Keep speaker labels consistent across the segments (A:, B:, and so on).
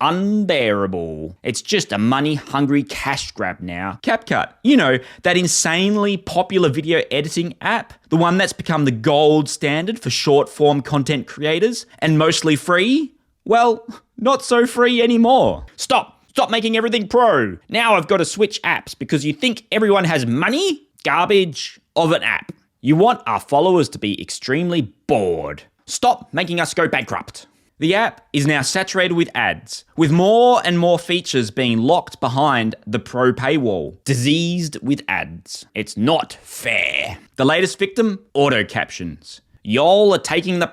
A: unbearable. It's just a money-hungry cash grab now. CapCut, you know, that insanely popular video editing app, the one that's become the gold standard for short-form content creators and mostly free? Well, not so free anymore. Stop making everything pro. Now I've got to switch apps because you think everyone has money? Garbage of an app. You want our followers to be extremely bored. Stop making us go bankrupt. The app is now saturated with ads, with more and more features being locked behind the pro paywall, diseased with ads. It's not fair. The latest victim? Auto Captions. Y'all are taking the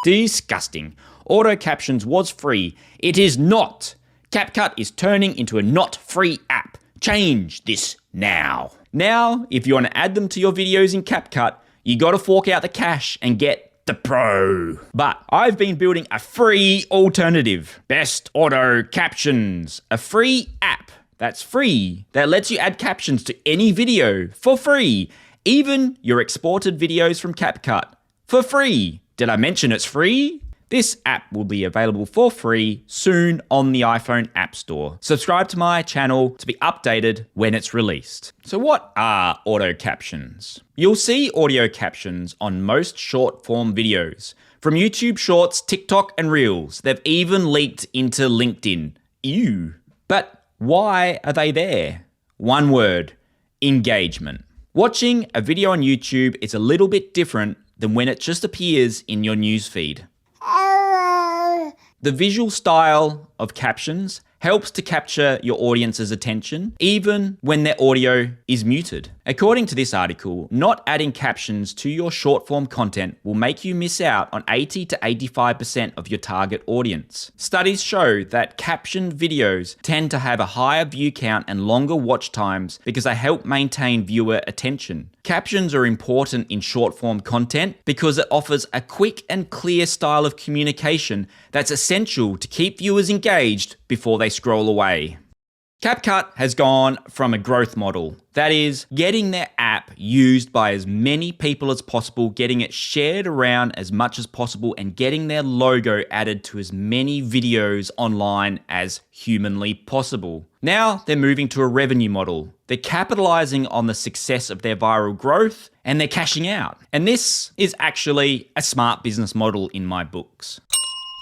A: disgusting. Auto Captions was free. It is not. CapCut is turning into a not free app. Change this now. Now, if you want to add them to your videos in CapCut, you got to fork out the cash and get the pro. But I've been building a free alternative. Best Auto Captions, a free app that's free that lets you add captions to any video for free, even your exported videos from CapCut for free. Did I mention it's free? This app will be available for free soon on the iPhone App Store. Subscribe to my channel to be updated when it's released. So what are auto captions? You'll see audio captions on most short form videos. From YouTube Shorts, TikTok, and Reels. They've even leaked into LinkedIn. Ew. But why are they there? One word: engagement. Watching a video on YouTube is a little bit different than when it just appears in your newsfeed. The visual style of captions helps to capture your audience's attention, even when their audio is muted. According to this article, not adding captions to your short form content will make you miss out on 80 to 85% of your target audience. Studies show that captioned videos tend to have a higher view count and longer watch times because they help maintain viewer attention. Captions are important in short form content because it offers a quick and clear style of communication that's essential to keep viewers engaged before they scroll away. CapCut has gone from a growth model, that is, getting their app used by as many people as possible, getting it shared around as much as possible, and getting their logo added to as many videos online as humanly possible. Now they're moving to a revenue model. They're capitalizing on the success of their viral growth and they're cashing out. And this is actually a smart business model in my books.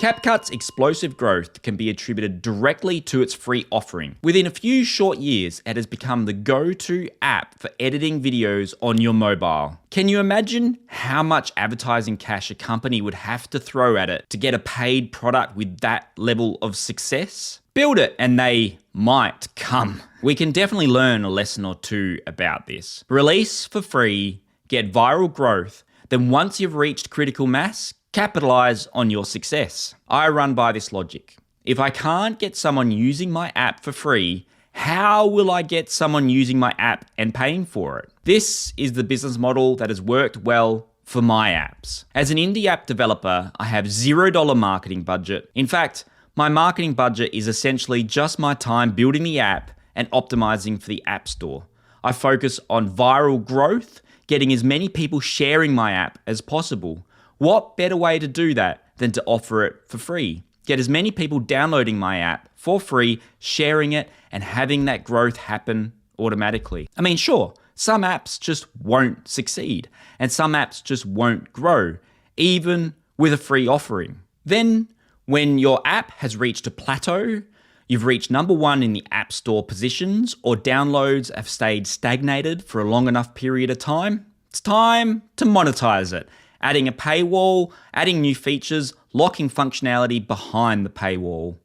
A: CapCut's explosive growth can be attributed directly to its free offering. Within a few short years, it has become the go-to app for editing videos on your mobile. Can you imagine how much advertising cash a company would have to throw at it to get a paid product with that level of success? Build it and they might come. We can definitely learn a lesson or two about this. Release for free, get viral growth, then once you've reached critical mass, capitalize on your success. I run by this logic. If I can't get someone using my app for free, how will I get someone using my app and paying for it? This is the business model that has worked well for my apps. As an indie app developer, I have $0 marketing budget. In fact, my marketing budget is essentially just my time building the app and optimizing for the App Store. I focus on viral growth, getting as many people sharing my app as possible. What better way to do that than to offer it for free? Get as many people downloading my app for free, sharing it, and having that growth happen automatically. I mean, sure, some apps just won't succeed, and some apps just won't grow, even with a free offering. Then, when your app has reached a plateau, you've reached number 1 in the App Store positions, or downloads have stayed stagnated for a long enough period of time, it's time to monetize it. Adding a paywall, adding new features, locking functionality behind the paywall.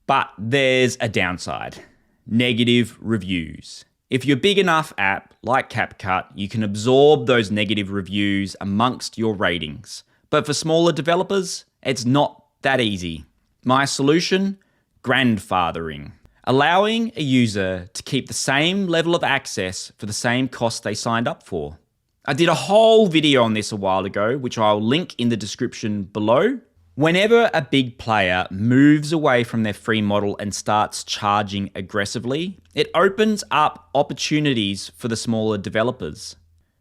A: But there's a downside: negative reviews. If you're a big enough app like CapCut, you can absorb those negative reviews amongst your ratings. But for smaller developers, it's not that easy. My solution? Grandfathering. Allowing a user to keep the same level of access for the same cost they signed up for. I did a whole video on this a while ago, which I'll link in the description below. Whenever a big player moves away from their free model and starts charging aggressively, it opens up opportunities for the smaller developers.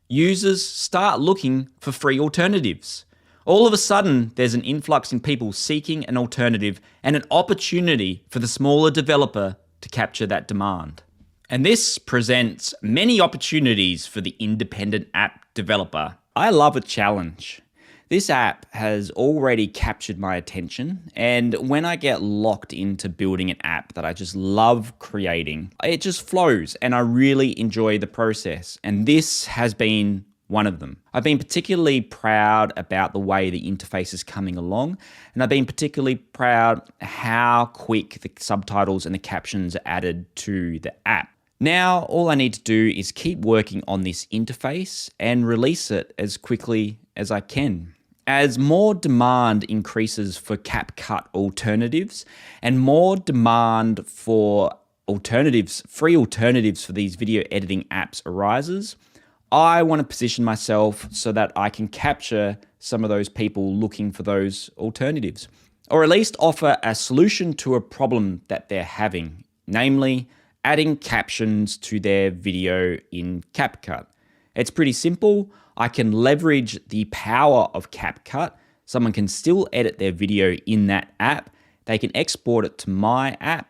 A: Users start looking for free alternatives. All of a sudden, there's an influx in people seeking an alternative and an opportunity for the smaller developer to capture that demand. And this presents many opportunities for the independent app developer. I love a challenge. This app has already captured my attention, and when I get locked into building an app that I just love creating, it just flows and I really enjoy the process. And this has been one of them. I've been particularly proud about the way the interface is coming along, and I've been particularly proud how quick the subtitles and the captions are added to the app. Now, all I need to do is keep working on this interface and release it as quickly as I can. As more demand increases for CapCut alternatives and more demand for alternatives, free alternatives for these video editing apps arises, I want to position myself so that I can capture some of those people looking for those alternatives, or at least offer a solution to a problem that they're having, namely adding captions to their video in CapCut. It's pretty simple. I can leverage the power of CapCut. Someone can still edit their video in that app. They can export it to my app,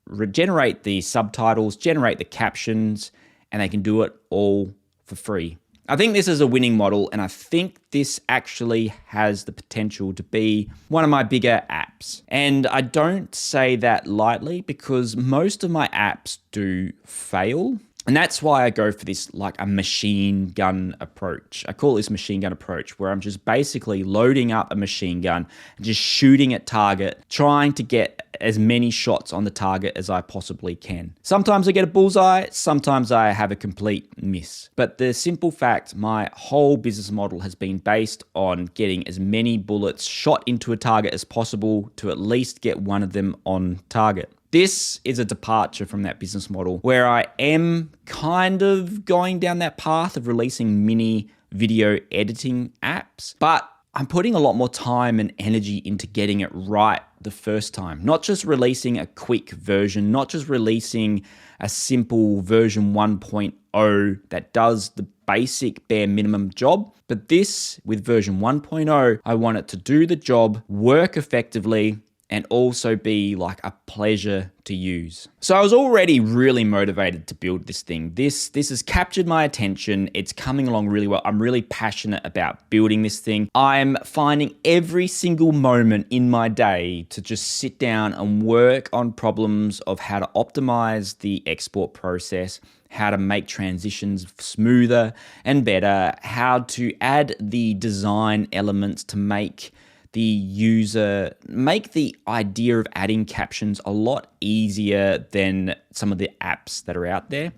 A: regenerate the subtitles, generate the captions, and they can do it all for free. I think this is a winning model, and I think this actually has the potential to be one of my bigger apps. And I don't say that lightly because most of my apps do fail. And that's why I go for this like a machine gun approach. I call this machine gun approach, where I'm just basically loading up a machine gun and just shooting at target, trying to get as many shots on the target as I possibly can. Sometimes I get a bullseye, sometimes I have a complete miss. But the simple fact, my whole business model has been based on getting as many bullets shot into a target as possible to at least get one of them on target. This is a departure from that business model where I am kind of going down that path of releasing mini video editing apps, but I'm putting a lot more time and energy into getting it right the first time. Not just releasing a quick version, not just releasing a simple version 1.0 that does the basic bare minimum job, but this with version 1.0, I want it to do the job, work effectively, and also be like a pleasure to use. So I was already really motivated to build this thing. This has captured my attention. It's coming along really well. I'm really passionate about building this thing. I'm finding every single moment in my day to just sit down and work on problems of how to optimize the export process, how to make transitions smoother and better, how to add the design elements to make the idea of adding captions a lot easier than some of the apps that are out there.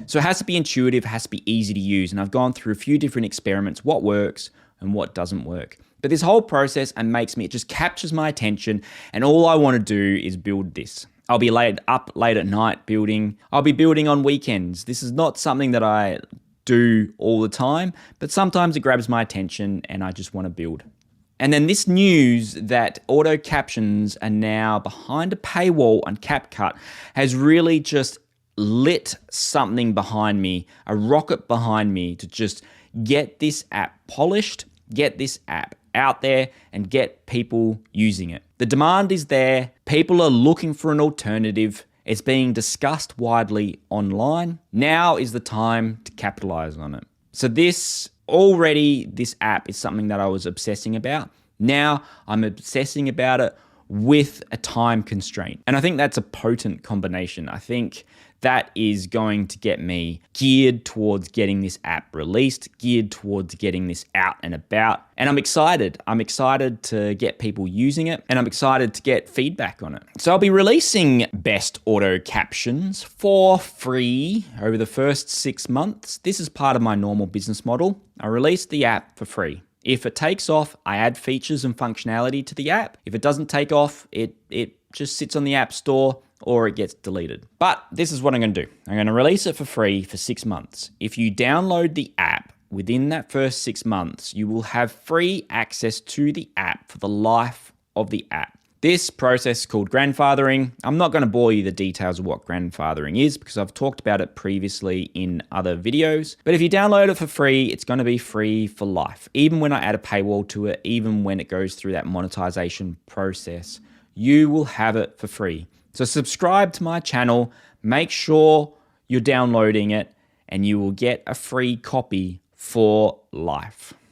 A: So it has to be intuitive, it has to be easy to use. And I've gone through a few different experiments, what works and what doesn't work. But this whole process it just captures my attention, and all I want to do is build this. I'll be up late at night building. I'll be building on weekends. This is not something that I do all the time, but sometimes it grabs my attention and I just want to build. And then this news that Auto Captions are now behind a paywall on CapCut has really just lit something behind me, a rocket behind me to just get this app polished, get this app out there and get people using it. The demand is there. People are looking for an alternative. It's being discussed widely online. Now is the time to capitalize on it. So this app is something that I was obsessing about. Now I'm obsessing about it with a time constraint. And I think that's a potent combination. I think that is going to get me geared towards getting this app released, geared towards getting this out and about. And I'm excited. I'm excited to get people using it, and I'm excited to get feedback on it. So I'll be releasing Best Auto Captions for free over the first 6 months. This is part of my normal business model. I release the app for free. If it takes off, I add features and functionality to the app. If it doesn't take off, it just sits on the App Store or it gets deleted. But this is what I'm going to do. I'm going to release it for free for 6 months. If you download the app within that first 6 months, you will have free access to the app for the life of the app. This process is called grandfathering. I'm not going to bore you the details of what grandfathering is because I've talked about it previously in other videos. But if you download it for free, it's going to be free for life. Even when I add a paywall to it, even when it goes through that monetization process, you will have it for free. So subscribe to my channel, make sure you're downloading it, and you will get a free copy for life.